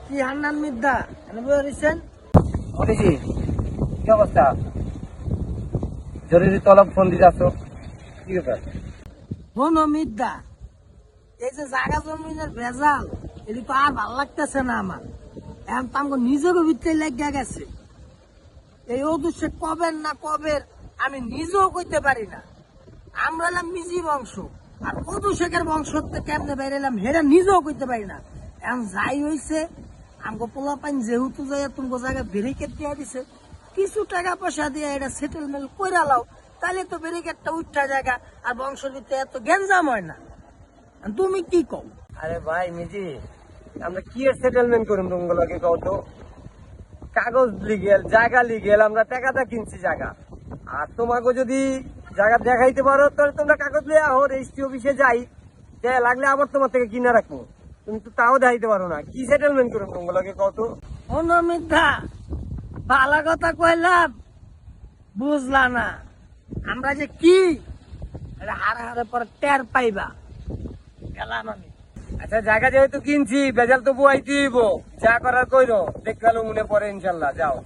কি হান্নান মিদ্দা এনে বলেছেন অনিজি কি অবস্থা? জরুরি তলব ফোন দিতে আসো, কি ব্যাপার? হনো মিদ্দা এই যে জায়গা জমিনের ভেজাল এটি তো আর ভাল লাগতেছে না আমার। এখন তো আমাকে নিজেরও ভিতরে লেগে গেছে। এই অদৃশ্য কবের না কবের আমি নিজেও কইতে পারি না। আমরা এলাম মিজি বংশ আর অদূষকের বংশ কেমনে বেরেলাম হেরা নিজেও কইতে পারি না। এখন যাই হয়েছে আমাকে পোলা পাইন যেহেতু যাই তোমাকে জায়গায় ব্যারিকেড দিয়ে দিছে, কিছু টাকা পয়সা দিয়ে এটা সেটেলমেন্ট কইরা লাও, তাহলে তো ব্যারিকেডটা উঠা জায়গা আর বংশের ভিতরে এত গ্যাঞ্জাম হয় না। আর তুমি কি কও? আরে ভাই মিজি, আমরা কি এর সেটেলমেন্ট করুন তোমাগুলোকে কও তো? কাগজ লিগেল, জায়গা লিগেল, আমরা টাকাটা কিনছি জায়গা। আর তোমাকে যদি জায়গা দেখাইতে পারো তাহলে তোমরা কাগজ লিয়ে আহো, রেজিস্ট্রি অফিসে যাই, লাগলে আবার তোমার থেকে কিনে রাখবো। তুমি তো তাও দেখাইতে পারো না, কি সেটেলমেন্ট করুন তোমাগুলোকে কও তো? মিথ্যা ভালো কথা কইলাম বুঝলা না। আমরা যে কি এটা হারে হারে পরে টের পাইবা। গেলাম আমি। আচ্ছা জায়গা যেহেতু কিনছি, বেজাল তো বুয়াইতে হইব, যা করার কইরো, দেখতে মনে পড়ে ইনশাল্লাহ, যাও।